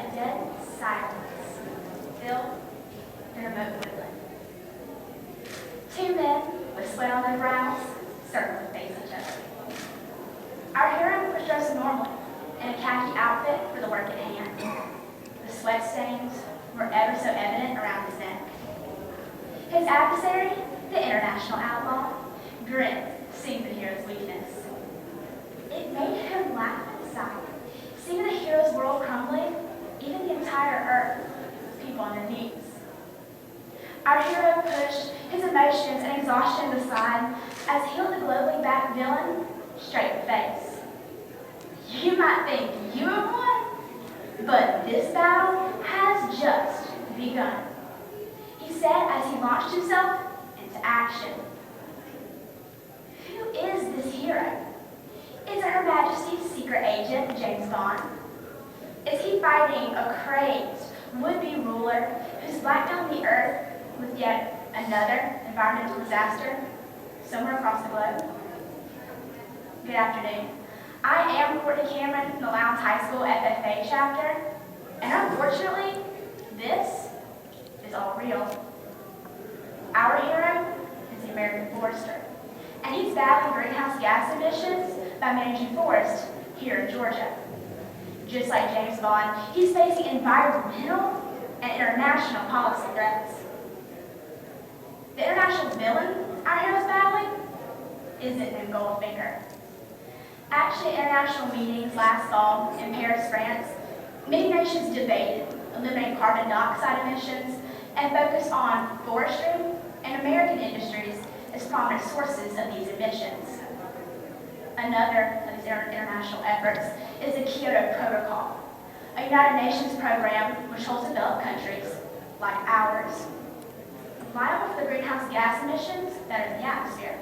a dead silence filled the remote woodland. Two men with sweat on their brows certainly face each other. Our hero was dressed normally in a khaki outfit for the work at hand. The sweat stains were ever so evident around his neck. His adversary, the international outlaw, grinned, seeing the hero's weakness. It made him laugh at the sight, seeing the hero's world crumbling, even the entire earth, people on their knees. Our hero pushed his emotions and exhaustion aside as he held the globally backed villain straight in the face. You might think you have won, but this battle has just begun, he said as he launched himself into action. Who is this hero? Is it Her Majesty's secret agent, James Bond? Is he fighting a crazed would-be ruler who's blackmailed the earth with yet another environmental disaster somewhere across the globe? Good afternoon. I am Courtney Cameron from the Lowndes High School FFA chapter, and unfortunately, this is all real. Our hero is the American forester, and he's battling greenhouse gas emissions by managing forests here in Georgia. Just like James Bond, he's facing environmental and international policy threats. The international villain our hero's battling isn't Goldfinger. Actually, at international meetings last fall in Paris, France, many nations debated eliminating carbon dioxide emissions and focused on forestry and American industries as prominent sources of these emissions. Another of these international efforts is the Kyoto Protocol, a United Nations program which holds developed countries, like ours, liable for the greenhouse gas emissions that are in the atmosphere.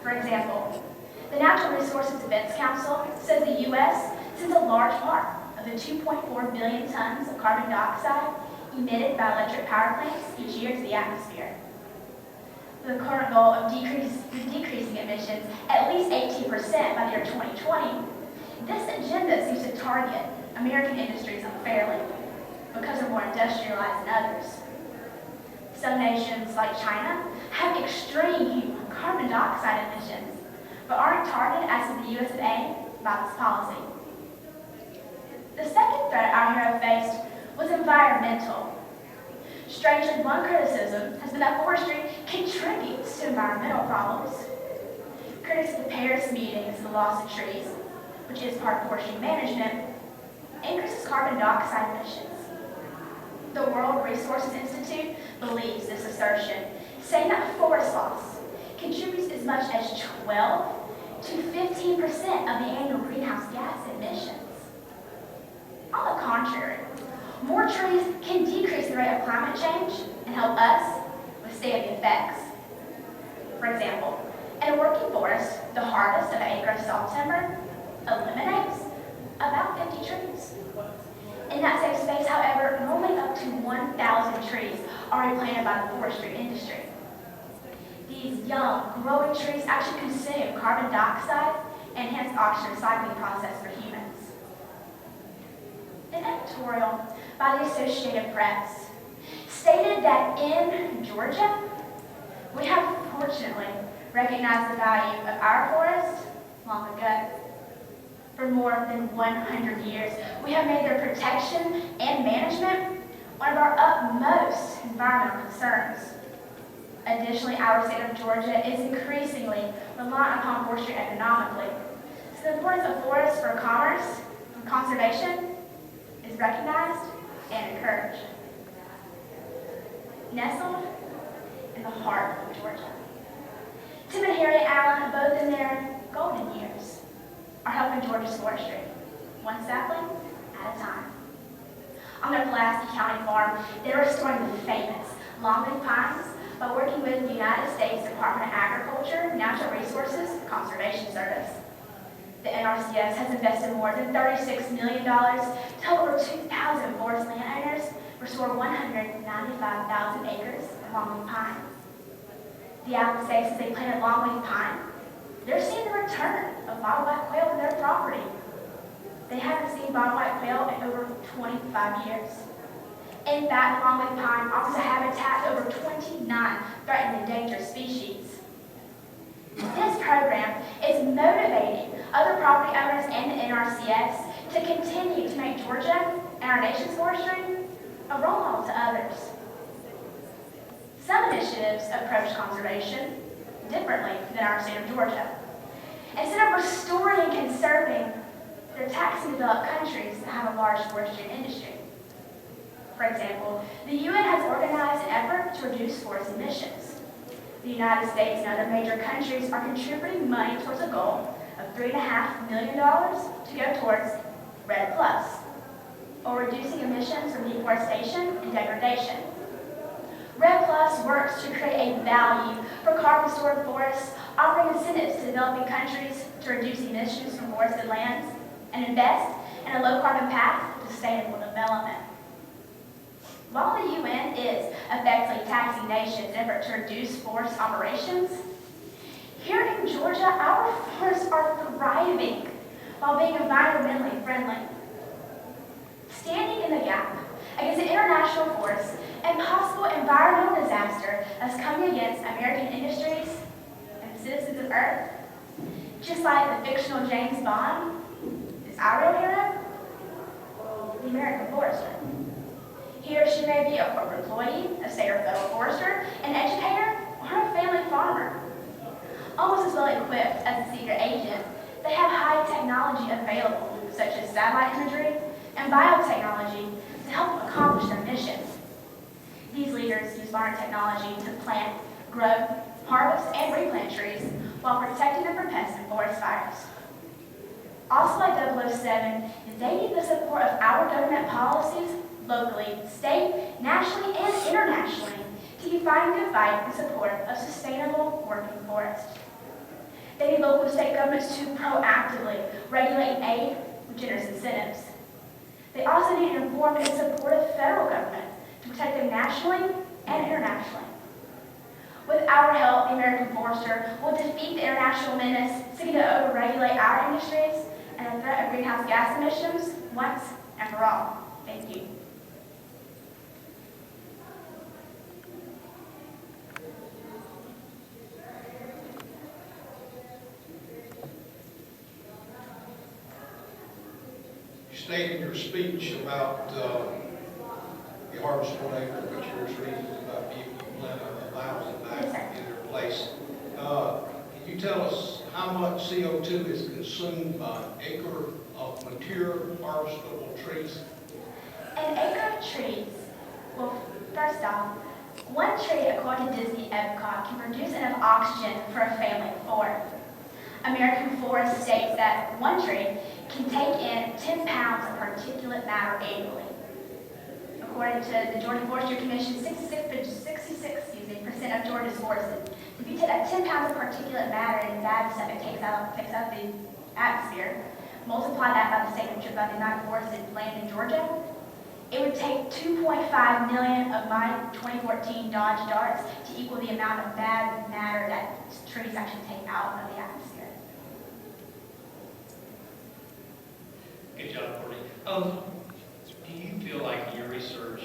For example, the Natural Resources Defense Council says the U.S. sends a large part of the 2.4 billion tons of carbon dioxide emitted by electric power plants each year to the atmosphere. The current goal of decreasing emissions at least 18% by the year 2020, this agenda seems to target American industries unfairly because they're more industrialized than others. Some nations, like China, have extreme carbon dioxide emissions, but aren't targeted as of the U.S. by this policy. The second threat our hero faced was environmental. Strangely, one criticism has been that forestry contributes to environmental problems. Critics of the Paris meetings and the loss of trees, which is part of forestry management, increases carbon dioxide emissions. The World Resources Institute believes this assertion, saying that forest loss contributes as much as 12 to 15% of the annual greenhouse gas emissions. On the contrary, more trees can decrease the rate of climate change and help us withstand the effects. For example, in a working forest, the harvest of an acre of salt timber eliminates about 50 trees. In that same space, however, only up to 1,000 trees are replanted by the forestry industry. These young, growing trees actually consume carbon dioxide and enhance the oxygen recycling process for humans. An editorial by the Associated Press stated that in Georgia, we have fortunately recognized the value of our forests long ago. For more than 100 years, we have made their protection and management one of our utmost environmental concerns. Additionally, our state of Georgia is increasingly reliant upon forestry economically. So the importance of forests for commerce and conservation is recognized and encouraged. Nestled in the heart of Georgia, Tim and Harriet Allen, both in their golden years, are helping Georgia's forestry, one sapling at a time. On their Pulaski County farm, they're restoring the famous longleaf pines by working with the United States Department of Agriculture, Natural Resources, and Conservation Service. The NRCS has invested more than $36 million to help over 2,000 forest landowners restore 195,000 acres of longleaf pine. The Allen states as they planted longleaf pine, they're seeing the return of bobwhite quail to their property. They have received seen bobwhite quail in over 25 years. In fact, longleaf pine offers a habitat to over 29 threatened and endangered species. This program is motivating other property owners and the NRCS to continue to make Georgia and our nation's forestry a role model to others. Some initiatives approach conservation differently than our state of Georgia. Instead of restoring and conserving, they're taxing developed countries that have a large forestry industry. For example, the UN has organized an effort to reduce forest emissions. The United States and other major countries are contributing money towards a goal of $3.5 million to go towards REDD+, or reducing emissions from deforestation and degradation. REDD+ works to create a value for carbon-stored forests, offering incentives to developing countries to reduce emissions from forested lands and invest in a low-carbon path to sustainable development. While the UN is effectively taxing nations in an effort to reduce forest operations, here in Georgia, our forests are thriving while being environmentally friendly. Standing in the gap against the international force and possible environmental disaster that's coming against American industries and the citizens of Earth, just like the fictional James Bond, is our real hero, the American forester. He or she may be a corporate employee, a state or federal forester, an educator, or a family farmer. Almost as well equipped as a secret agent, they have high technology available, such as satellite imagery and biotechnology, to help accomplish their mission. These leaders use modern technology to plant, grow, harvest, and replant trees while protecting them from pests and forest fires. Also like 007, they need the support of our government policies locally, state, nationally, and internationally to unite the fight in support of sustainable working forests. They need local and state governments to proactively regulate and aid with generous incentives. They also need an informed and supportive federal government to protect them nationally and internationally. With our help, the American forester will defeat the international menace seeking to overregulate our industries and the threat of greenhouse gas emissions once and for all. Thank you. You stated in your speech about the harvest one acre, which your reasons about being allows it back in their place. Can you tell us how much CO2 is consumed by an acre of mature harvestable trees? An acre of trees, well, first off, one tree, according to Disney Epcot, can produce enough oxygen for a family of 4. American Forest states that one tree can take in 10 pounds of particulate matter annually. According to the Georgia Forestry Commission, 66% of Georgia's forests. If you take that 10 pounds of particulate matter and bad stuff it takes out the atmosphere, multiply that by the state of the amount of forested land in Georgia, it would take 2.5 million of my 2014 Dodge Darts to equal the amount of bad matter that trees actually take out of the atmosphere. Good job, Courtney. Do you feel like your research,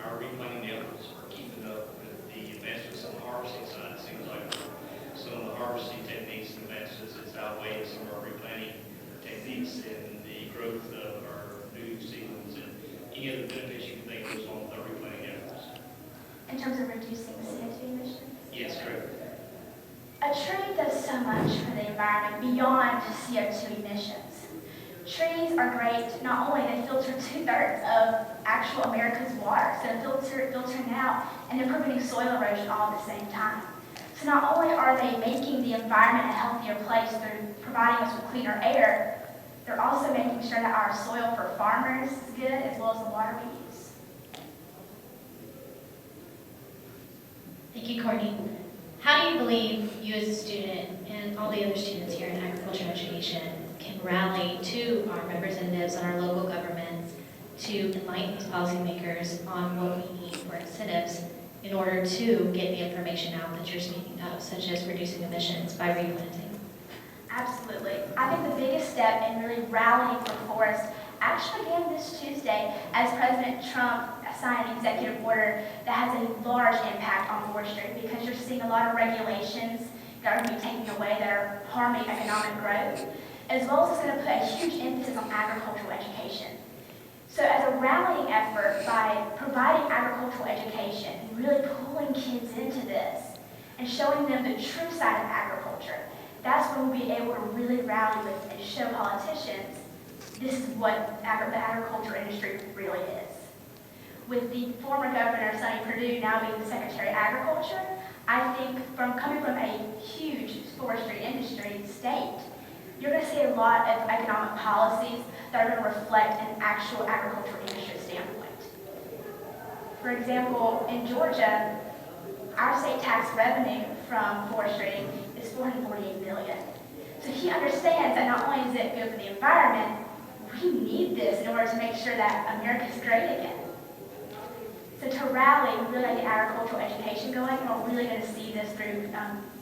our replanting efforts are keeping up with the advancements on the harvesting side? It seems like some of the harvesting techniques and advances is outweighing some of our replanting techniques and the growth of our new seasons and any other benefits you can think goes on with our replanting efforts? In terms of reducing CO2 emissions? Yes, correct. A tree does so much for the environment beyond just CO2 emissions. Trees are great, not only they filter 2/3 of actual America's water, so filtering out and then preventing soil erosion all at the same time. So not only are they making the environment a healthier place through providing us with cleaner air, they're also making sure that our soil for farmers is good as well as the water we use. Thank you, Courtney. How do you believe you as a student and all the other students here in agriculture education can rally to our representatives and our local governments to enlighten these policymakers on what we need for incentives in order to get the information out that you're speaking of, such as reducing emissions by replanting? Absolutely. I think the biggest step in really rallying for forests actually began this Tuesday as President Trump signed an executive order that has a large impact on forestry because you're seeing a lot of regulations that are going to be taken away that are harming economic growth, as well as it's going to put a huge emphasis on agricultural education. So as a rallying effort, by providing agricultural education and really pulling kids into this and showing them the true side of agriculture, that's when we'll be able to really rally with and show politicians this is what the agriculture industry really is. With the former governor, Sonny Perdue, now being the Secretary of Agriculture, I think coming from a huge forestry industry state, you're going to see a lot of economic policies that are going to reflect an actual agricultural industry standpoint. For example, in Georgia, our state tax revenue from forestry is $448 million. So he understands that not only is it good for the environment, we need this in order to make sure that America's great again. So to rally, we really get agricultural education going, and we're really going to see this through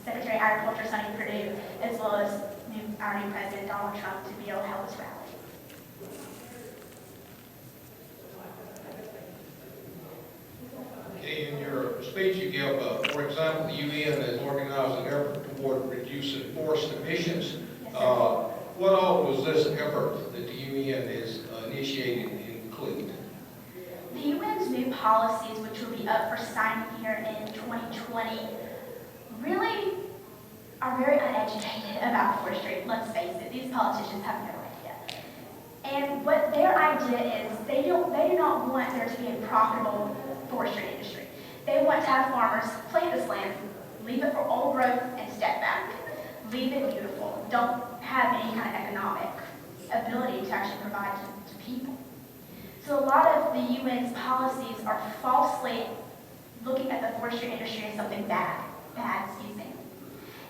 Secretary of Agriculture Sonny Perdue, as well as our new President Donald Trump, to be able to help us rally. Okay, in your speech you gave, for example, the UN has organized an effort toward reducing forest emissions. Yes, sir. What all was this effort that the UN is initiating include? The UN's new policies, which will be up for signing here in 2020, really are very uneducated about forestry. Let's face it, these politicians have no idea. And what their idea is, they do not want there to be a profitable forestry industry. They want to have farmers plant this land, leave it for old growth, and step back. Leave it beautiful. Don't have any kind of economic ability to actually provide to people. So a lot of the UN's policies are falsely looking at the forestry industry as something bad.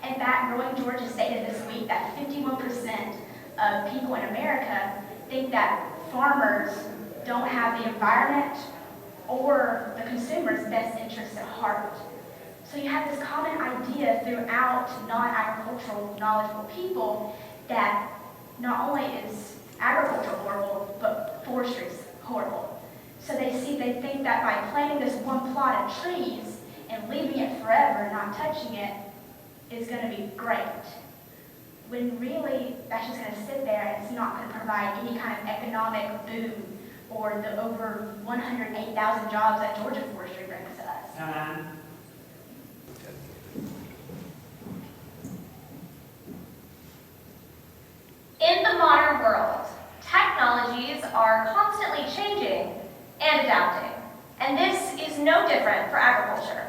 In fact, Growing Georgia stated this week that 51% of people in America think that farmers don't have the environment or the consumer's best interests at heart. So you have this common idea throughout non-agricultural knowledgeable people that not only is agriculture horrible, but forestry is horrible. So they think that by planting this one plot of trees and leaving it forever, not touching it, is going to be great. When really, that's just going to sit there and it's not going to provide any kind of economic boom or the over 108,000 jobs that Georgia forestry brings to us. In the modern world, technologies are constantly changing and adapting, and this is no different for agriculture.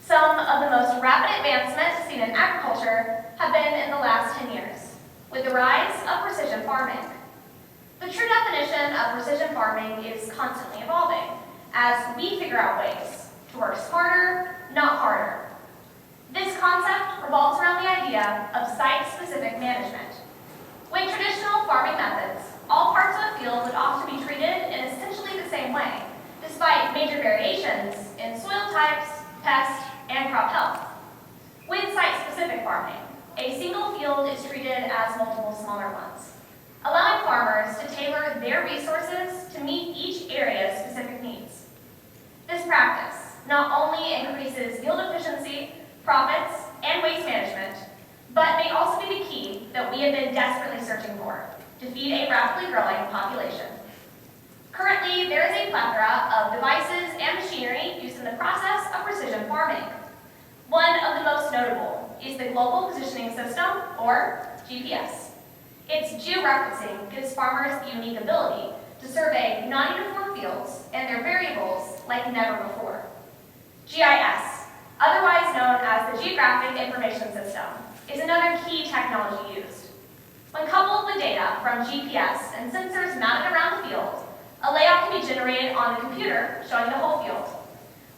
Some of the most rapid advancements seen in agriculture have been in the last 10 years, with the rise of precision farming. The true definition of precision farming is constantly evolving as we figure out ways to work smarter, not harder. This concept revolves around the idea of site-specific management. With traditional farming methods, all parts of a field would often be treated in essentially the same way, despite major variations in soil types, pest, and crop health. With site-specific farming, a single field is treated as multiple smaller ones, allowing farmers to tailor their resources to meet each area's specific needs. This practice not only increases yield efficiency, profits, and waste management, but may also be the key that we have been desperately searching for to feed a rapidly growing population. Currently, there is a plethora of devices and machinery used in the process of precision farming. One of the most notable is the Global Positioning System, or GPS. Its georeferencing gives farmers the unique ability to survey non-uniform fields and their variables like never before. GIS, otherwise known as the Geographic Information System, is another key technology used. When coupled with data from GPS and sensors mounted around the field, a layout can be generated on the computer showing the whole field.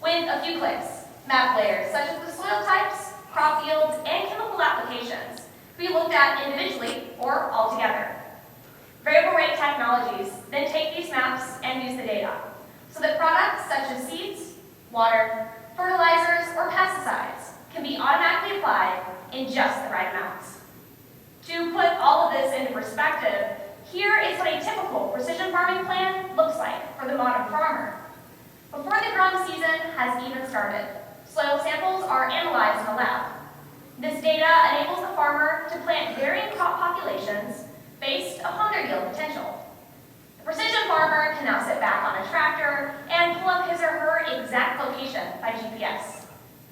With a few clicks, map layers such as the soil types, crop yields, and chemical applications can be looked at individually or all together. Variable rate technologies then take these maps and use the data, so that products such as seeds, water, fertilizers, or pesticides can be automatically applied in just the right amounts. To put all of this into perspective, here is what a typical precision farming plan looks like for the modern farmer. Before the growing season has even started, soil samples are analyzed in the lab. This data enables the farmer to plant varying crop populations based upon their yield potential. The precision farmer can now sit back on a tractor and pull up his or her exact location by GPS.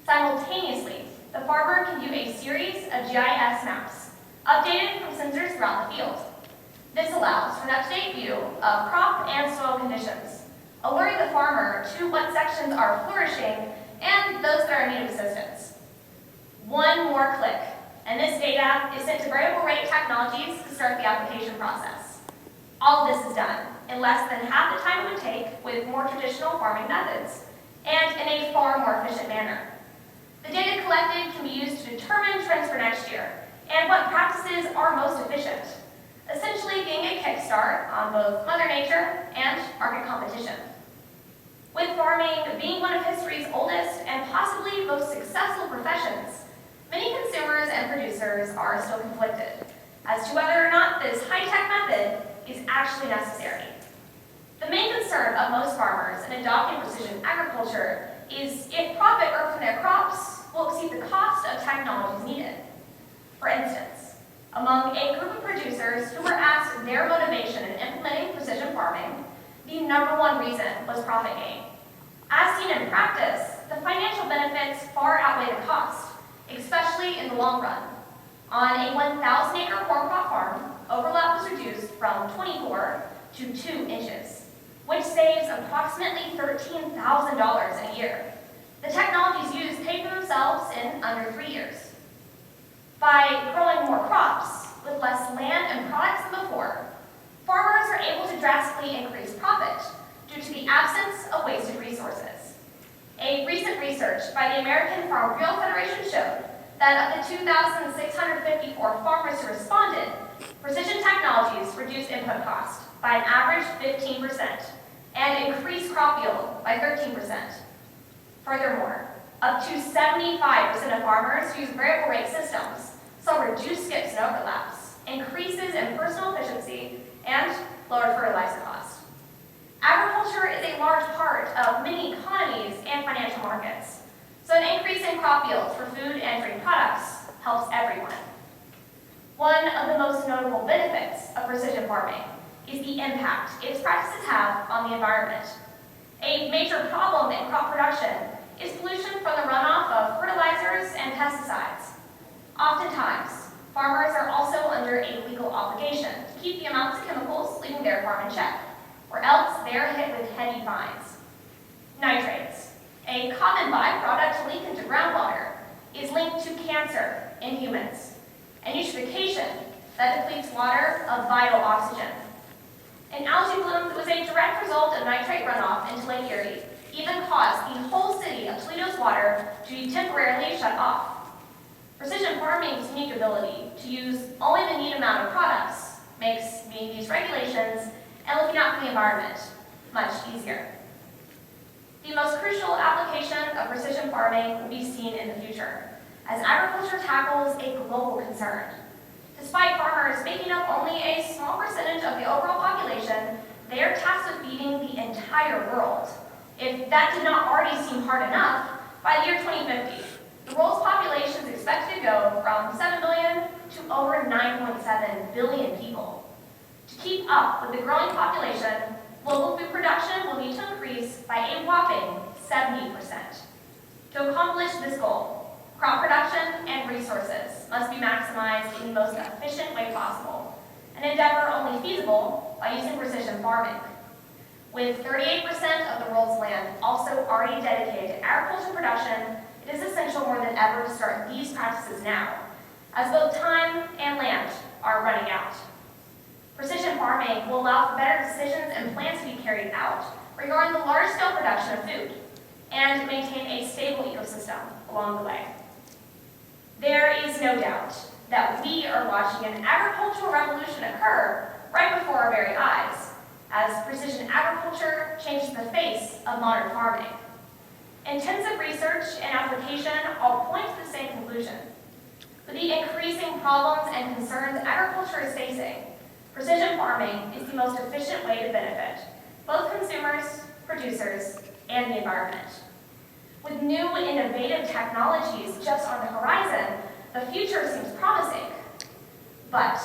Simultaneously, the farmer can view a series of GIS maps, updated from sensors throughout the field. This allows for an up-to-date view of crop and soil conditions, alerting the farmer to what sections are flourishing and those that are in need of assistance. One more click, and this data is sent to variable rate technologies to start the application process. All of this is done in less than half the time it would take with more traditional farming methods, and in a far more efficient manner. The data collected can be used to determine trends for next year and what practices are most efficient, essentially being a kickstart on both Mother Nature and market competition. With farming being one of history's oldest and possibly most successful professions, many consumers and producers are still conflicted as to whether or not this high-tech method is actually necessary. The main concern of most farmers in adopting precision agriculture is if profit earned from their crops will exceed the cost of technologies needed. For instance, among a group of producers who were asked their motivation in implementing precision farming, the number one reason was profit gain. As seen in practice, the financial benefits far outweigh the cost, especially in the long run. On a 1,000-acre corn crop farm, overlap was reduced from 24 to 2 inches, which saves approximately $13,000 a year. The technologies used pay for themselves in under 3 years. By growing more crops with less land and products than before, farmers are able to drastically increase profit due to the absence of wasted resources. A recent research by the American Farm Bureau Federation showed that of the 2,654 farmers who responded, precision technologies reduced input cost by an average 15% and increased crop yield by 13%. Furthermore, up to 75% of farmers use variable rate systems, so reduced skips and overlaps, increases in personal efficiency, and lower fertilizer costs. Agriculture is a large part of many economies and financial markets, so an increase in crop yields for food and drink products helps everyone. One of the most notable benefits of precision farming is the impact its practices have on the environment. A major problem in crop production is pollution from the runoff of fertilizers and pesticides. Oftentimes, farmers are also under a legal obligation to keep the amounts of chemicals leaving their farm in check, or else they are hit with heavy fines. Nitrates, a common byproduct leak into groundwater, is linked to cancer in humans, and eutrophication that depletes water of vital oxygen. An algae bloom that was a direct result of nitrate runoff into Lake Erie even caused the whole city of Toledo's water to be temporarily shut off. Precision farming's unique ability to use only the needed amount of products makes meeting these regulations and looking out for the environment much easier. The most crucial application of precision farming will be seen in the future, as agriculture tackles a global concern. Despite farmers making up only a small percentage of the overall population, they are tasked with feeding the entire world. If that did not already seem hard enough, by the year 2050, the world's population is expected to go from 7 billion to over 9.7 billion people. To keep up with the growing population, global food production will need to increase by a whopping 70%. To accomplish this goal, crop production and resources must be maximized in the most efficient way possible, an endeavor only feasible by using precision farming. With 38% of the world's land also already dedicated to agricultural production, it is essential more than ever to start these practices now, as both time and land are running out. Precision farming will allow for better decisions and plans to be carried out regarding the large-scale production of food and maintain a stable ecosystem along the way. There is no doubt that we are watching an agricultural revolution occur right before our very eyes, as precision agriculture changes the face of modern farming. Intensive research and application all point to the same conclusion. With the increasing problems and concerns agriculture is facing, precision farming is the most efficient way to benefit both consumers, producers, and the environment. With new innovative technologies just on the horizon, the future seems promising, but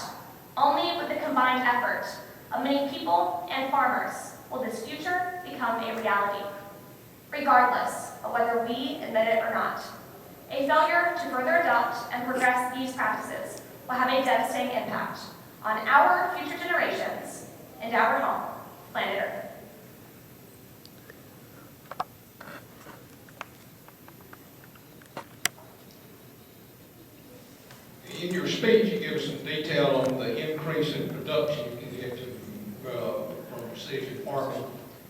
only with the combined effort of many people and farmers will this future become a reality, regardless of whether we admit it or not. A failure to further adopt and progress these practices will have a devastating impact on our future generations and our home, planet Earth. In your speech, you give some detail on the increase in production you can get from precision farming,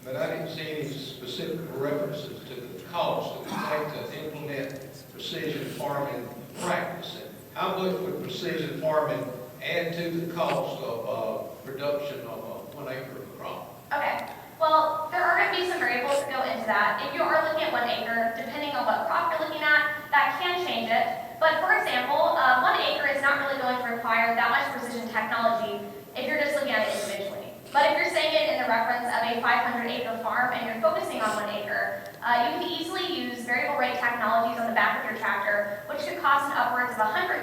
but I didn't see any specific references to the cost it would take to implement precision farming practice. How much would precision farming add to the cost of production of a 1 acre crop? Okay, well, there are going to be some variables that go into that. If you are looking at 1 acre, depending on what crop you're looking at, that can change it. But for example, 1 acre is not really going to require that much precision technology if you're just looking at it individually. But if you're saying it in the reference of a 500-acre farm and you're focusing on 1 acre, you can easily use variable rate technologies on the back of your tractor, which could cost upwards of $100,000.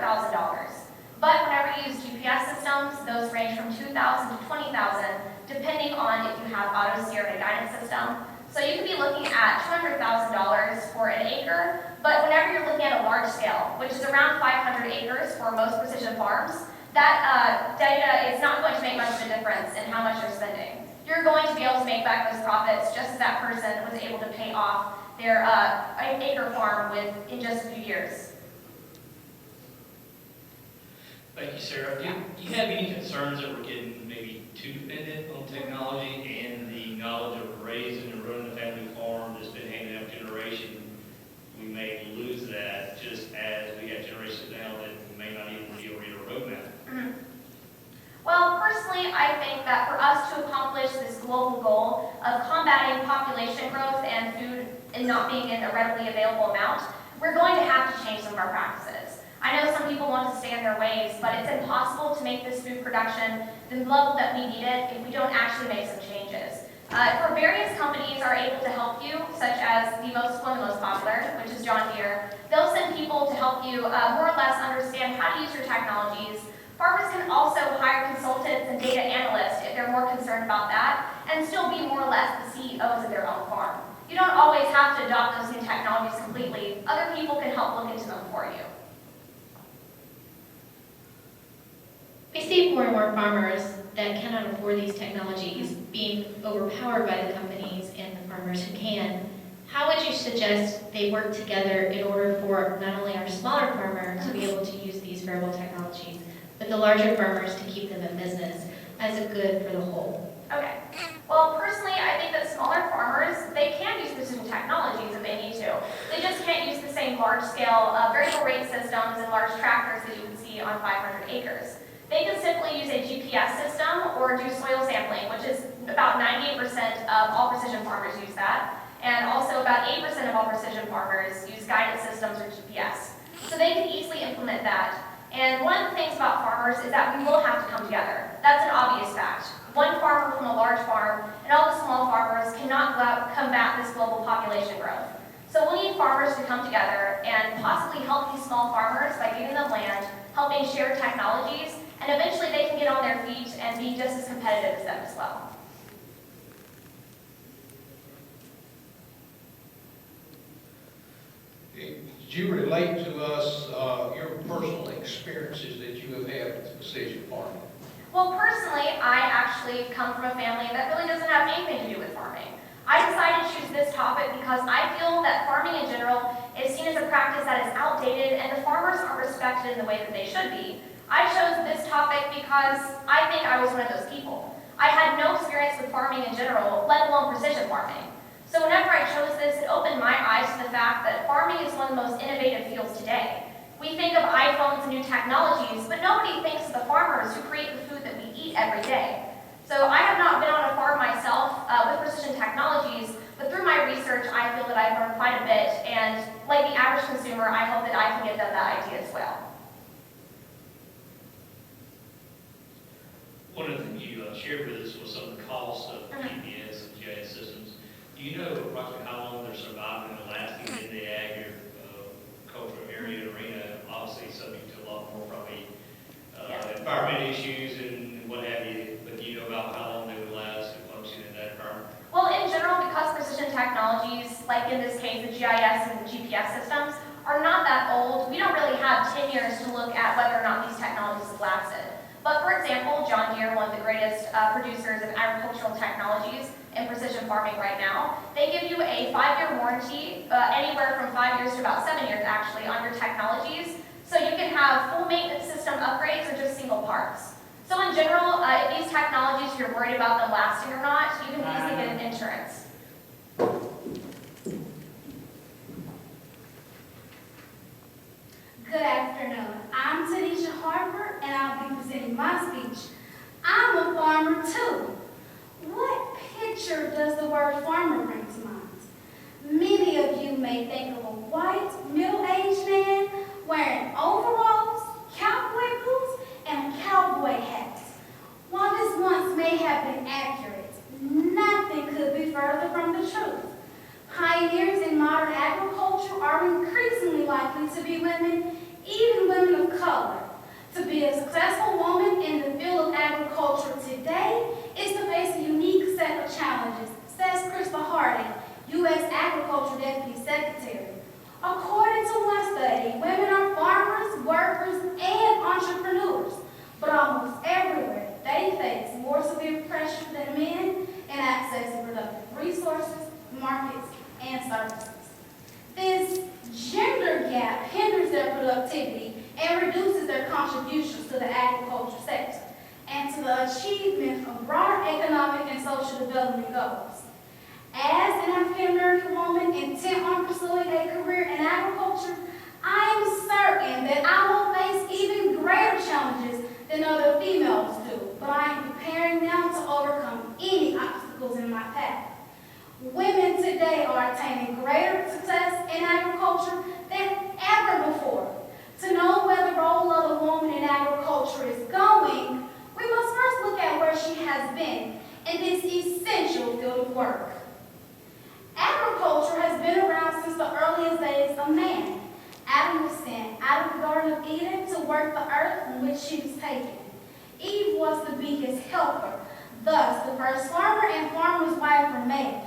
But whenever you use GPS systems, those range from $2,000 to $20,000, depending on if you have auto steer and a guidance system. So you could be looking at $200,000 for an acre, but whenever you're looking at a large scale, which is around 500 acres for most precision farms, that data is not going to make much of a difference in how much you're spending. You're going to be able to make back those profits just as that person was able to pay off their acre farm in just a few years. Thank you, Sarah. Do you have any concerns that we're getting maybe too dependent on technology and the knowledge of raising and running a family farm that's been handed down generation? We may lose that just as we have generations now that may not even be able to read a roadmap. Mm-hmm. Well, personally, I think that for us to accomplish this global goal of combating population growth and food and not being in a readily available amount, we're going to have to change some of our practices. I know some people want to stay in their ways, but it's impossible to make this food production the level that we need it if we don't actually make some changes. For various companies are able to help you, such as one of the most popular, which is John Deere. They'll send people to help you more or less understand how to use your technologies. Farmers can also hire consultants and data analysts if they're more concerned about that, and still be more or less the CEOs of their own farm. You don't always have to adopt those new technologies completely. Other people can help look into them for you. We see more and more farmers that cannot afford these technologies being overpowered by the companies and the farmers who can. How would you suggest they work together in order for not only our smaller farmer to be able to use these variable technologies, but the larger farmers to keep them in business as a good for the whole? Okay. Well, personally, I think that smaller farmers, they can use precision technologies if they need to. They just can't use the same large-scale variable rate systems and large tractors that you would see on 500 acres. They can simply use a GPS system or do soil sampling, which is about 98% of all precision farmers use that. And also about 8% of all precision farmers use guidance systems or GPS. So they can easily implement that. And one of the things about farmers is that we will have to come together. That's an obvious fact. One farmer from a large farm and all the small farmers cannot combat this global population growth. So we'll need farmers to come together and possibly help these small farmers by giving them land, helping share technologies, and eventually they can get on their feet and be just as competitive as them as well. Did you relate to us your personal experiences that you have had with precision farming? Well, personally, I actually come from a family that really doesn't have anything to do with farming. I decided to choose this topic because I feel that farming in general is seen as a practice that is outdated and the farmers aren't respected in the way that they should be. I chose this topic because I think I was one of those people. I had no experience with farming in general, let alone precision farming. So whenever I chose this, it opened my eyes to the fact that farming is one of the most innovative fields today. We think of iPhones and new technologies, but nobody thinks of the farmers who create the food that we eat every day. So I have not been on a farm myself with precision technologies, but through my research, I feel that I've learned quite a bit, and like the average consumer, I hope that I can give them that idea as well. One of the things you shared with us was some of the costs of GPS and GIS systems. Do you know approximately how long they're surviving and lasting in the agricultural area and arena? Obviously subject to a lot more probably environmental issues and what have you, but do you know about how long they would last and function in that environment? Well, in general, because precision technologies, like in this case, the GIS and the GPS systems, are not that old, we don't really have 10 years to look at whether or not these technologies have lasted. But for example, John Deere, one of the greatest producers of agricultural technologies in precision farming right now, they give you a 5-year warranty, anywhere from 5 years to about 7 years actually, on your technologies. So you can have full maintenance system upgrades or just single parts. So in general, if these technologies, you're worried about them lasting or not, you can easily get an insurance. Good afternoon. I'm Tanisha Harper, and I'll be presenting my speech. I'm a farmer too. What picture does the word farmer bring to mind? Many of you may think of a white, middle-aged man wearing overalls, cowboy boots, and a cowboy hat. While this once may have been accurate, nothing could be further from the truth. Pioneers in modern agriculture are increasingly likely to be women, even women of color. To be a successful woman in the field of agriculture today is to face a unique set of challenges, says Crystal Harding, U.S. Agriculture Deputy Secretary. According to one study, women are farmers, workers, and entrepreneurs, but almost everywhere they face more severe pressure than men in accessing productive resources, markets, and services. This gender gap hinders their productivity and reduces their contributions to the agriculture sector and to the achievement of broader economic and social development goals. As an African American woman intent on pursuing a career in agriculture, I am certain that I will face even greater challenges than other females do, but I am preparing now to overcome any obstacles in my path. Women today are attaining greater success in agriculture than ever before. To know where the role of a woman in agriculture is going, we must first look at where she has been in this essential field of work. Agriculture has been around since the earliest days of man. Adam was sent out of the Garden of Eden to work the earth from which he was taken. Eve was to be his helper. Thus, the first farmer and farmer's wife were made.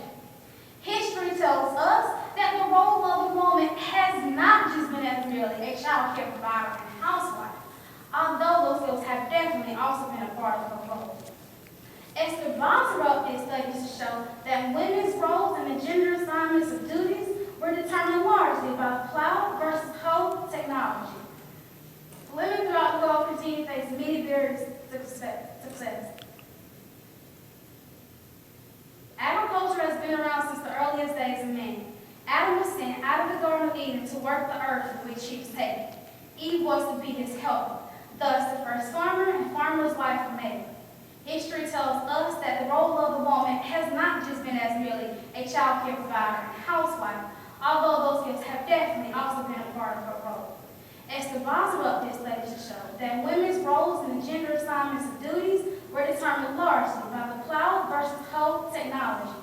History tells us that the role of the woman has not just been as merely a child care provider and housewife, although those skills have definitely also been a part of her role. Esther Bonds update studies to show that women's roles and the gender assignments of duties were determined largely by the plow versus hoe technology. Women throughout the world continue to face many barriers to success. Agriculture has been around since the earliest days of man. Adam was sent out of the Garden of Eden to work the earth from which he was taken. Eve was to be his helper. Thus, the first farmer and farmer's wife were made. History tells us that the role of the woman has not just been as merely a child care provider and housewife, although those gifts have definitely also been a part of her role. Esther Boswell updates studies to show that women's roles in the gender assignments of duties were determined largely by the plow versus hoe technology.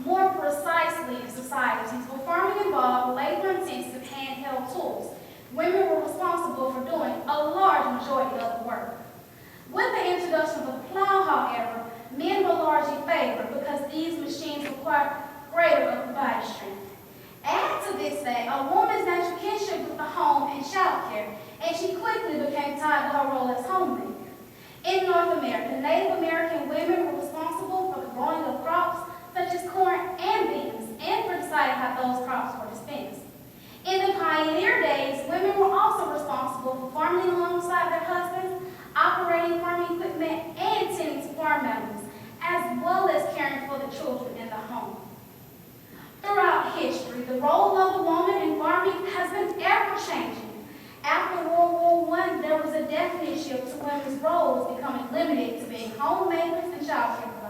More precisely, in societies where farming involved labor-intensive handheld tools, women were responsible for doing a large majority of the work. With the introduction of the plow, however, men were largely favored because these machines require greater upper body strength. Add to this fact a woman's natural kinship with the home and child care, and she quickly became tied to her role as homemaker. In North America, Native American women were responsible for the growing of crops such as corn and beans, and for deciding how those crops were dispensed. In the pioneer days, women were also responsible for farming alongside their husbands, operating farming equipment, and tending to farm animals, as well as caring for the children in the home. Throughout history, the role of the woman in farming has been ever-changing. After World War I, there was a definite shift to women's roles becoming limited to being homemakers and child care providers.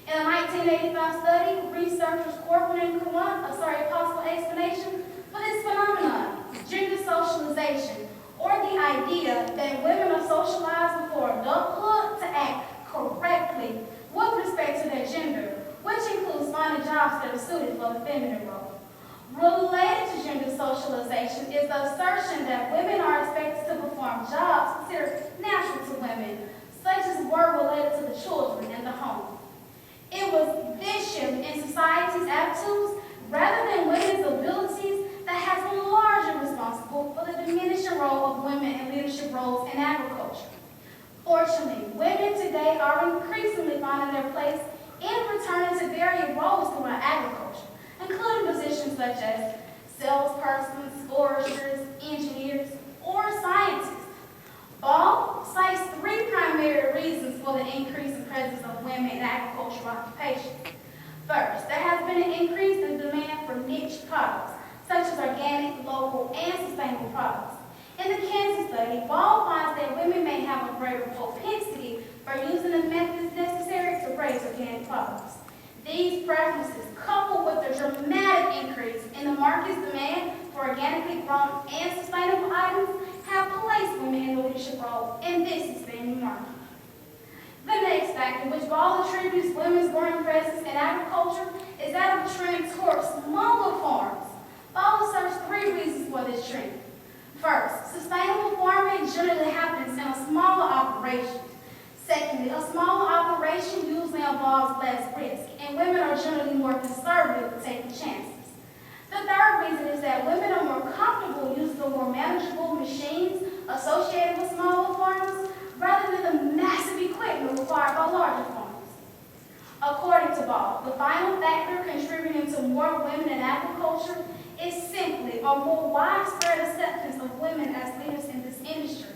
In a 1985 study, researchers corporated a possible explanation for this phenomenon, gender socialization, or the idea that women are socialized before adulthood to act correctly with respect to their gender, which includes finding jobs that are suited for the feminine role. Related to gender socialization is the assertion that women are expected to perform jobs considered natural to women, such as work related to the children and the home. It was this shift in society's attitudes rather than women's abilities that has been largely responsible for the diminishing role of women in leadership roles in agriculture. Fortunately, women today are increasingly finding their place in returning to varied roles throughout agriculture, including positions such as salespersons, foresters, engineers, or scientists. Ball cites three primary reasons for the increase in presence of women in agricultural occupations. First, there has been an increase in demand for niche products, such as organic, local, and sustainable products. In the Kansas study, Ball finds that women may have a greater propensity for using the methods necessary to raise organic products. These preferences, coupled with the dramatic increase in the market's demand for organically grown and sustainable items, have placed women in the leadership role in this expanding market. The next factor, which Ball attributes women's growing presence in agriculture, is that of a trend towards smaller farms. Ball asserts three reasons for this trend. First, sustainable farming generally happens in a smaller operation. Secondly, a smaller operation usually involves less risk, and women are generally more conservative with taking chances. The third reason is that women are more comfortable using the more manageable machines associated with smaller farms rather than the massive equipment required by larger farms. According to Ball, the final factor contributing to more women in agriculture is simply a more widespread acceptance of women as leaders in this industry.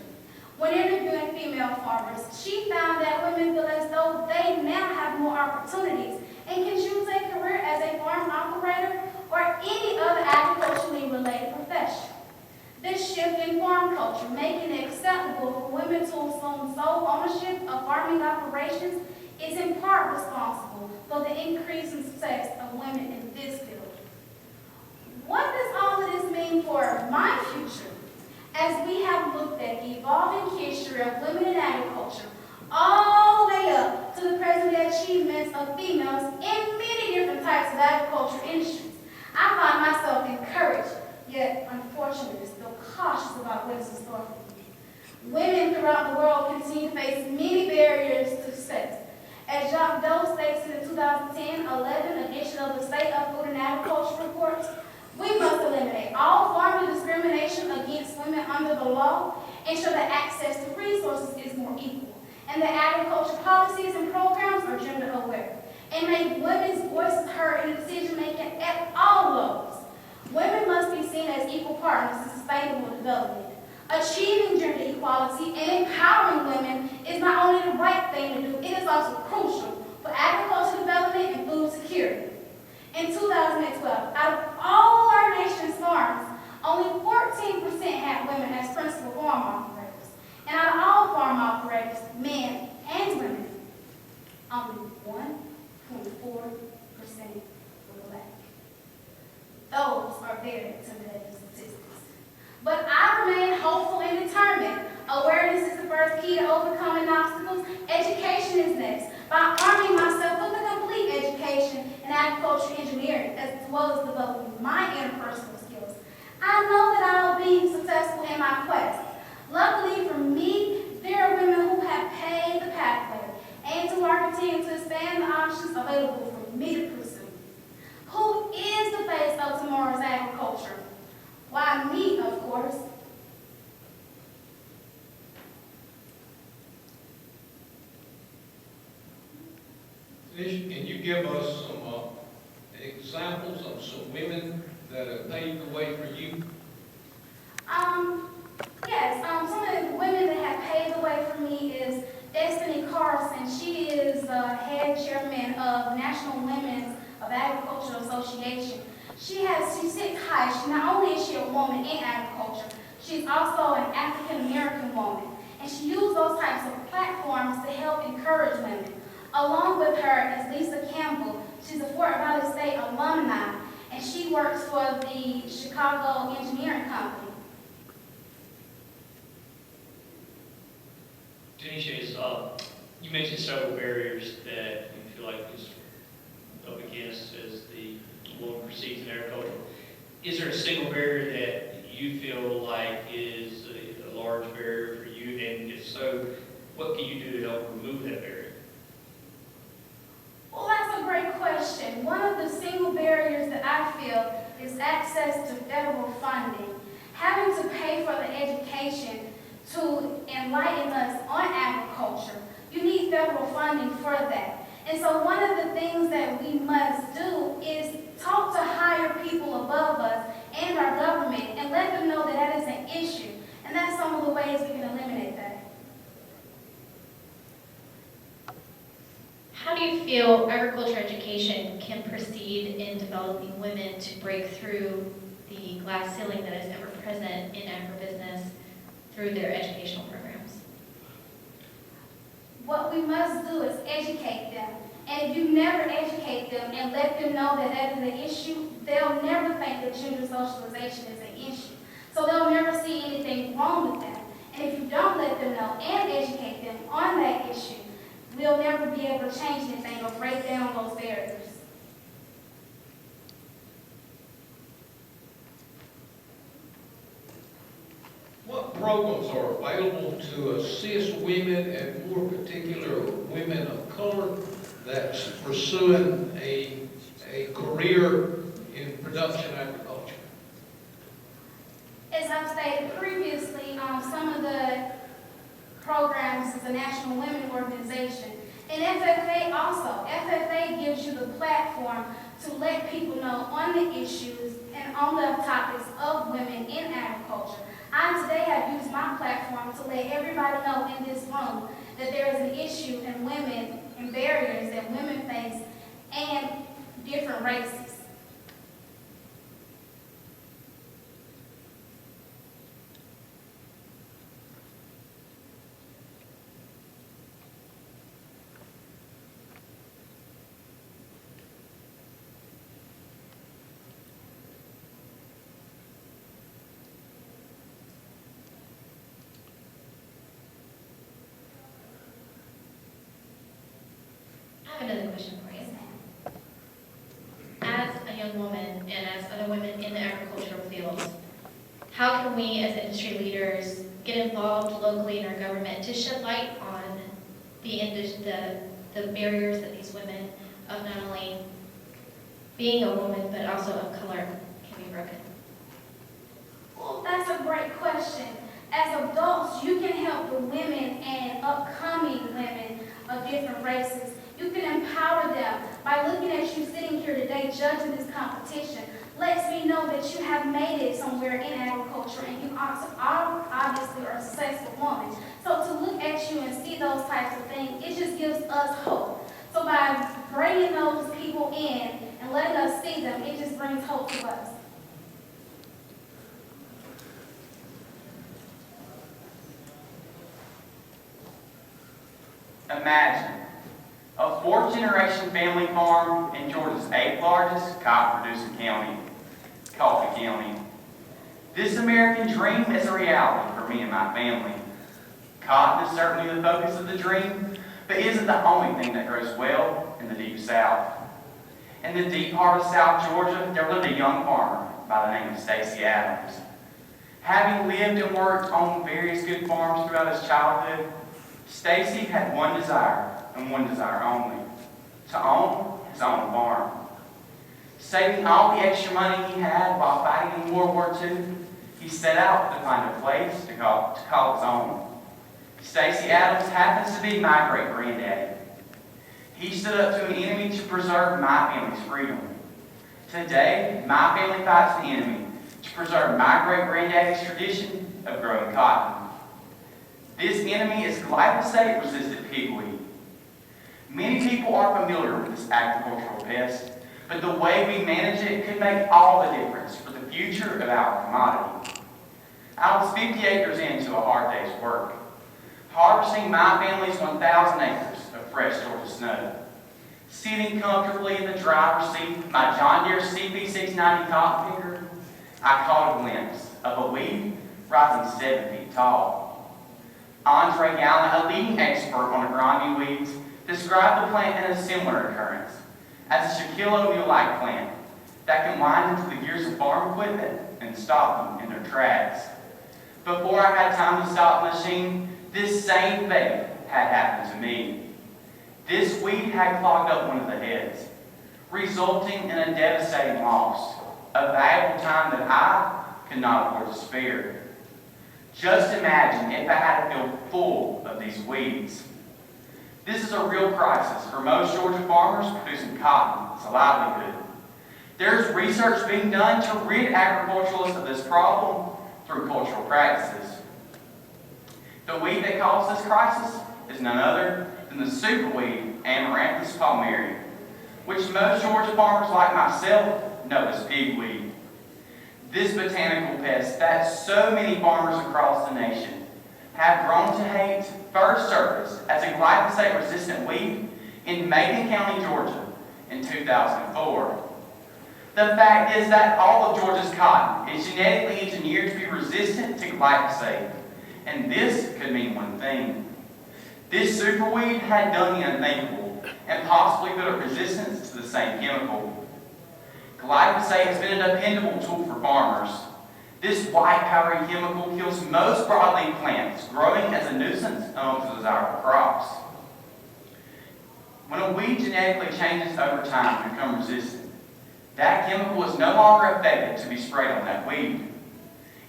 When interviewing female farmers, she found that women feel as though they now have more opportunities and can choose a career as a farm operator or any other agriculturally related profession. This shift in farm culture, making it acceptable for women to assume sole ownership of farming operations, is in part responsible for the increase in success of women in this field. What does all of this mean for my future? As we have looked at the evolving history of women in agriculture, all the way up to the present achievements of females in many different types of agriculture industries, I find myself encouraged, yet unfortunately still cautious about what is in store for me. Women throughout the world continue to face many barriers to success. As Jacques Doe states in the 2010-11 edition of the State of Food and Agriculture Report, we must eliminate all forms of discrimination against women under the law, ensure that access to resources is more equal, and that agriculture policies and programs are gender aware, and make women's voices heard in decision-making at all levels. Women must be seen as equal partners in sustainable development. Achieving gender equality and empowering women is not only the right thing to do, it is also crucial for agricultural development and food security. In 2012, out of all our nation's farms, only 14% had women as principal farm operators. And out of all farm operators, men and women, only 1.4% were black. Those are very intimidating statistics. But I remain hopeful and determined. Awareness is the first key to overcoming obstacles. Education is next. By arming myself with a complete education in agriculture engineering, as well as developing my interpersonal skills, I know that I will be successful in my quest. Luckily for me, there are women who have paved the pathway and who are continuing to expand the options available for me to pursue. Who is the face of tomorrow's agriculture? Why, me, of course. Can you give us some examples of some women that have paved the way for you? Yes, some of the women that have paved the way for me is Destiny Carson. She is head chairman of National Women's of Agriculture Association. She sits high. Not only is she a woman in agriculture, she's also an African American woman. And she uses those types of platforms to help encourage women. Along with her is Lisa Campbell. She's a Fort Valley State alumni, and she works for the Chicago Engineering Company. Tanisha, you mentioned several barriers that you feel like is up against as the woman proceeds in agriculture. Is there a single barrier that you feel like is a large barrier for you? And if so, what can you do to help remove that barrier? Well, that's a great question. One of the single barriers that I feel is access to federal funding. Having to pay for the education to enlighten us on agriculture, you need federal funding for that. And so one of the things that we must do is talk to higher people above us and our government and let them know that that is an issue. And that's some of the ways we can eliminate that. How do you feel agriculture education can proceed in developing women to break through the glass ceiling that is ever present in agribusiness through their educational programs? What we must do is educate them. And if you never educate them and let them know that that is an issue, they'll never think that gender socialization is an issue. So they'll never see anything wrong with that. And if you don't let them know and educate them on that issue, we'll never be able to change anything or break down those barriers. What programs are available to assist women and more particular women of color that's pursuing a career in production agriculture? As I've stated previously, some of the programs is a National Women Organization. And FFA also. FFA gives you the platform to let people know on the issues and on the topics of women in agriculture. I today have used my platform to let everybody know in this room that there is an issue in women and barriers that women face and different races. I have another question for you. As a young woman and as other women in the agricultural fields, how can we as industry leaders get involved locally in our government to shed light on the barriers that these women of not only being a woman but also of color can be broken? Well, that's a great question. As adults, you can help the women and upcoming women of different races. You can empower them by looking at you sitting here today judging this competition. Lets me know that you have made it somewhere in agriculture and you obviously are a successful woman. So to look at you and see those types of things, it just gives us hope. So by bringing those people in and letting us see them, it just brings hope to us. Imagine a fourth-generation family farm in Georgia's 8th largest cotton-producing county, Coffee County. This American dream is a reality for me and my family. Cotton is certainly the focus of the dream, but isn't the only thing that grows well in the deep South. In the deep heart of South Georgia, there lived a young farmer by the name of Stacey Adams. Having lived and worked on various good farms throughout his childhood, Stacey had one desire, and one desire only, to own his own farm. Saving all the extra money he had while fighting in World War II, he set out to find a place to call his own. Stacey Adams happens to be my great-granddaddy. He stood up to an enemy to preserve my family's freedom. Today, my family fights the enemy to preserve my great-granddaddy's tradition of growing cotton. This enemy is glyphosate-resistant pigweed. Many people are familiar with this agricultural pest, but the way we manage it could make all the difference for the future of our commodity. I was 50 acres into a hard day's work, harvesting my family's 1,000 acres of fresh Georgia snow. Sitting comfortably in the driver's seat of my John Deere CP690 cotton picker, I caught a glimpse of a weed rising 7 feet tall. Andre Gallant, a leading expert on agronomy weeds, described the plant in a similar occurrence as a Shaquille O'Neal-like plant that can wind into the gears of farm equipment and stop them in their tracks. Before I had time to stop the machine, this same fate had happened to me. This weed had clogged up one of the heads, resulting in a devastating loss, a valuable time that I could not afford to spare. Just imagine if I had a field full of these weeds. This is a real crisis for most Georgia farmers producing cotton as a livelihood. There's research being done to rid agriculturalists of this problem through cultural practices. The weed that caused this crisis is none other than the superweed Amaranthus palmeri, which most Georgia farmers like myself know as pigweed. This botanical pest that so many farmers across the nation have grown to hate first surfaced as a glyphosate-resistant weed in Macon County, Georgia in 2004. The fact is that all of Georgia's cotton is genetically engineered to be resistant to glyphosate, and this could mean one thing. This superweed had done the unthinkable and possibly built a resistance to the same chemical. Glyphosate has been a dependable tool for farmers. This white powdery chemical kills most broadleaf plants growing as a nuisance amongst desirable crops. When a weed genetically changes over time to become resistant, that chemical is no longer effective to be sprayed on that weed.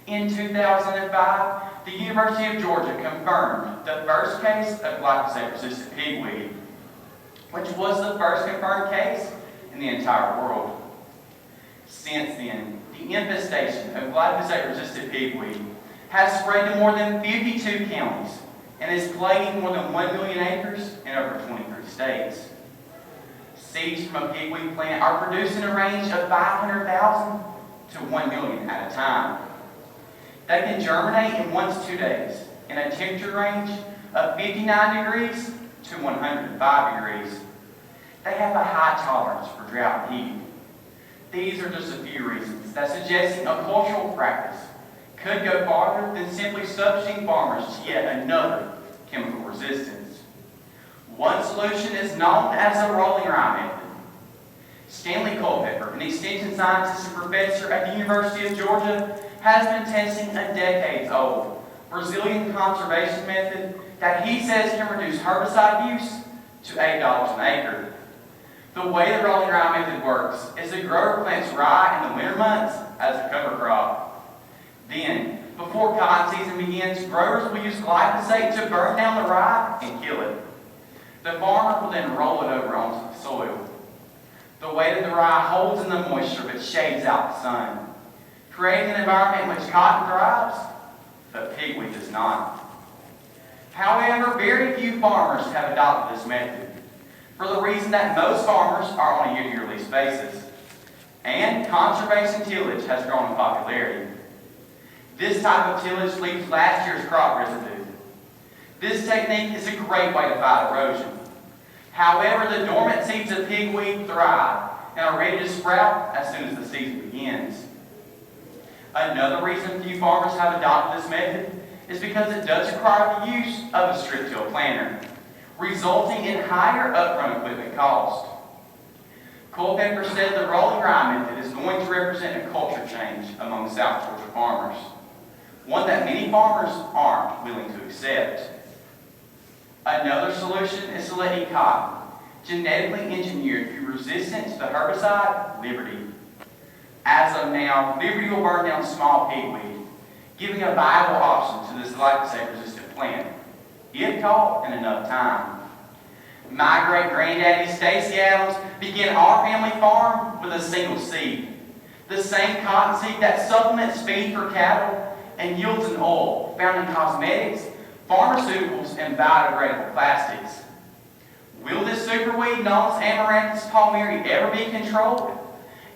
In 2005, the University of Georgia confirmed the first case of glyphosate-resistant pigweed, which was the first confirmed case in the entire world. Since then, the infestation of glyphosate-resistant pigweed has spread to more than 52 counties and is plaguing more than 1 million acres in over 23 states. Seeds from a pigweed plant are produced in a range of 500,000 to 1 million at a time. They can germinate in 1 to 2 days in a temperature range of 59 degrees to 105 degrees. They have a high tolerance for drought and heat. These are just a few reasons that suggesting a cultural practice could go farther than simply subjecting farmers to yet another chemical resistance. One solution is known as the rolling rye method. Stanley Culpepper, an extension scientist and professor at the University of Georgia, has been testing a decades-old Brazilian conservation method that he says can reduce herbicide use to $8 an acre. The way the rolling rye method works is the grower plants rye in the winter months as a cover crop. Then, before cotton season begins, growers will use glyphosate to burn down the rye and kill it. The farmer will then roll it over onto the soil. The weight of the rye holds in the moisture but shades out the sun, creating an environment in which cotton thrives, but pigweed does not. However, very few farmers have adopted this method, for the reason that most farmers are on a year-to-year lease basis, and conservation tillage has grown in popularity. This type of tillage leaves last year's crop residue. This technique is a great way to fight erosion. However, the dormant seeds of pigweed thrive and are ready to sprout as soon as the season begins. Another reason few farmers have adopted this method is because it does require the use of a strip-till planter, resulting in higher upfront equipment cost. Culpepper said the rolling rye method is going to represent a culture change among South Georgia farmers, one that many farmers aren't willing to accept. Another solution is to let cotton, genetically engineered to be resistant to the herbicide Liberty. As of now, Liberty will burn down small pigweed, giving a viable option to this glyphosate-resistant plant, if caught in enough time. My great-granddaddy, Stacy Adams, began our family farm with a single seed, the same cotton seed that supplements feed for cattle and yields an oil found in cosmetics, pharmaceuticals, and biodegradable plastics. Will this superweed known as Amaranthus palmeri ever be controlled?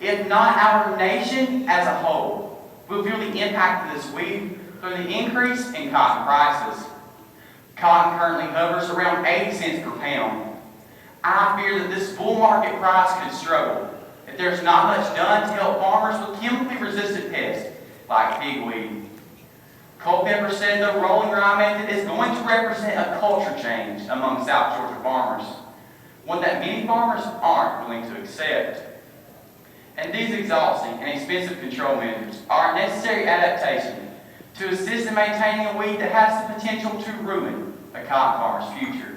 If not, our nation as a whole will feel the impact of this weed through the increase in cotton prices. Cotton currently hovers around 80 cents per pound. I fear that this bull market price could struggle if there's not much done to help farmers with chemically resistant pests like pigweed. Culpepper said the rolling rye method is going to represent a culture change among South Georgia farmers, one that many farmers aren't willing to accept. And these exhausting and expensive control measures are a necessary adaptation to assist in maintaining a weed that has the potential to ruin a cotton farmer's future.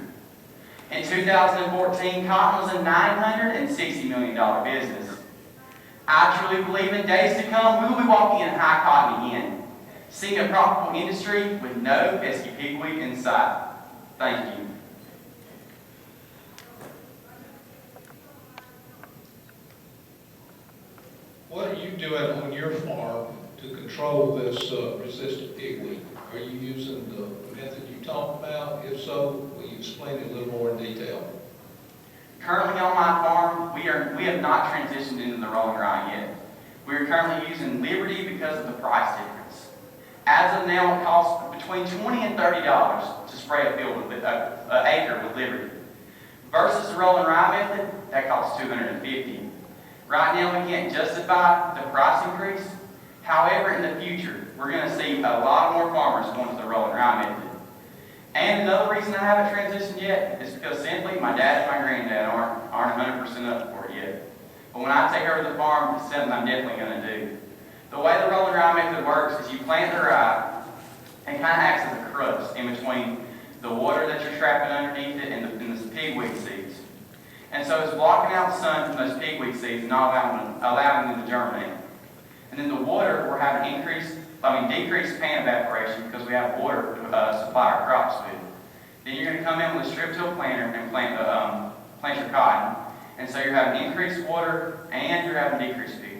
In 2014, cotton was a $960 million business. I truly believe in days to come we will be walking in high cotton again, seeing a profitable industry with no pesky pigweed in sight. Thank you. What are you doing on your farm to control this resistant pigweed? Are you using the method you talked about? If so, will you explain it a little more in detail? Currently on my farm, we have not transitioned into the rolling rye yet. We are currently using Liberty because of the price difference. As of now, it costs between $20 and $30 to spray a field with an acre with Liberty. Versus the rolling rye method, that costs $250. Right now, we can't justify the price increase. However, in the future, we're going to see a lot more farmers going to the rolling rye method. And another reason I haven't transitioned yet is because simply my dad and my granddad aren't 100% up for it yet. But when I take over the farm, it's something I'm definitely going to do. The way the rolling rye method works is you plant the rye and kind of acts as a crust in between the water that you're trapping underneath it and the pigweed seeds. And so it's blocking out the sun from those pigweed seeds and not allowing them to germinate. And then the water, we're having decreased pan evaporation because we have water to supply our crops with. Then you're going to come in with a strip till planter and plant your cotton. And so you're having increased water and you're having decreased pigweed.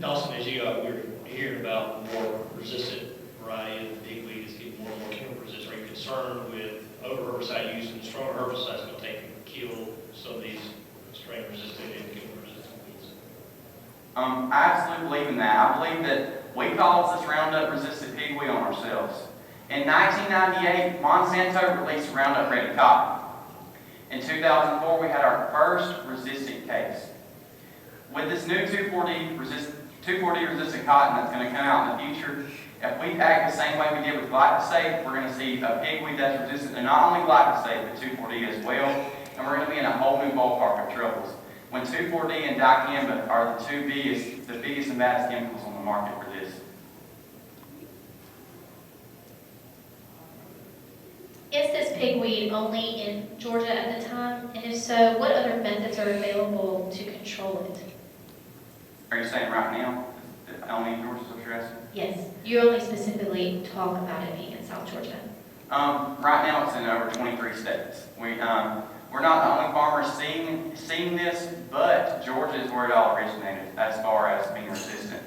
Dawson, as we're hearing about more resistant variety of pigweed is getting more and more chemical resistant, are you concerned with over-herbicide use and stronger herbicides going to take and kill some of these strain-resistant and chemical-resistant weeds? I absolutely believe in that. I believe that we caused this Roundup-resistant pigweed on ourselves. In 1998, Monsanto released Roundup-ready cotton. In 2004, we had our first resistant case. With this new 2,4-D resistant cotton that's going to come out in the future, if we act the same way we did with glyphosate, we're going to see a pigweed that's resistant to not only glyphosate, but 2,4-D as well, and we're going to be in a whole new ballpark of troubles. When 2,4-D and dicamba are the biggest and baddest chemicals on the market for this. Is this pigweed only in Georgia at the time? And if so, what other methods are available to control it? Are you saying right now, that only in Georgia is what you're asking? Yes, you only specifically talk about it being in South Georgia. Right now it's in over 23 states. We're not the only farmers seeing this, but Georgia is where it all originated as far as being resistant.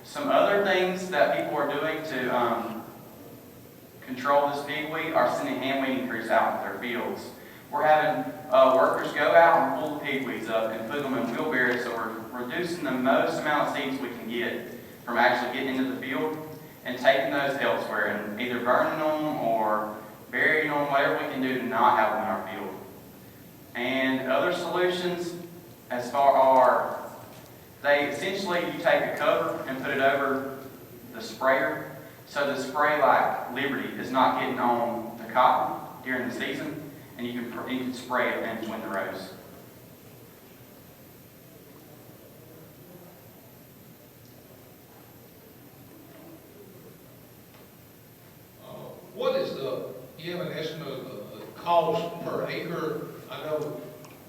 Some other things that people are doing to control this pigweed are sending hand weeding crews out into their fields. We're having workers go out and pull the pigweeds up and put them in wheelbarrows, so we're reducing the most amount of seeds we can get from actually getting into the field and taking those elsewhere and either burning them or burying them, whatever we can do to not have them in our field. And other solutions as far are, essentially you take a cover and put it over the sprayer, so the spray like Liberty is not getting on the cotton during the season, and you can spray it in between the rows. What is do you have an estimate of the cost per acre? I know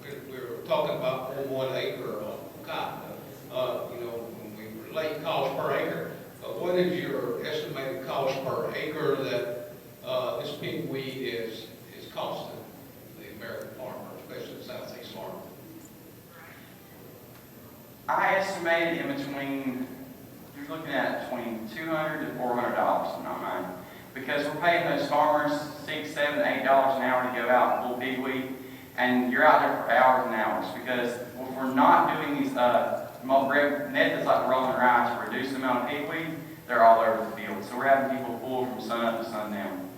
we're talking about on 1 acre of cotton, when we relate cost per acre, what is your estimated cost per acre that this pigweed is costing the American farmer, especially the Southeast farmer? I estimated in between, you're looking at between $200 to $400 in my mind. Because we're paying those farmers $6, $7, $8 an hour to go out and pull pigweed, and you're out there for hours and hours. Because if we're not doing these methods like the rolling rye to reduce the amount of pigweed, they're all over the field. So we're having people pull from sun up to sundown.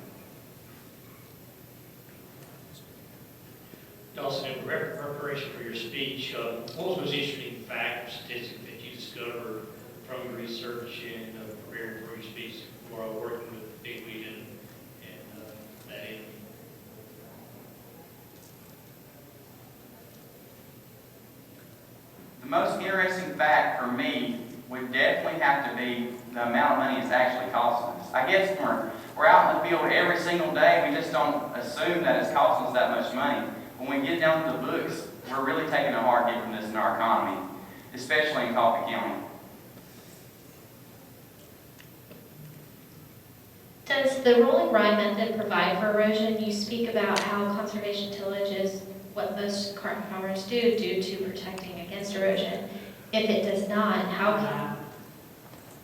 Dawson, in preparation for your speech, what was the most interesting fact or statistic that you discovered from your research and preparing for your speech for working with Bigweed and that entity. The most interesting fact for me would definitely have to be the amount of money it's actually costing us. I guess we're out in the field every single day, we just don't assume that it's costing us that much money. When we get down to the books, we're really taking a hard hit from this in our economy, especially in Coffee County. Does the rolling rye method provide for erosion? You speak about how conservation tillage is what most current farmers do due to protecting against erosion. If it does not, how can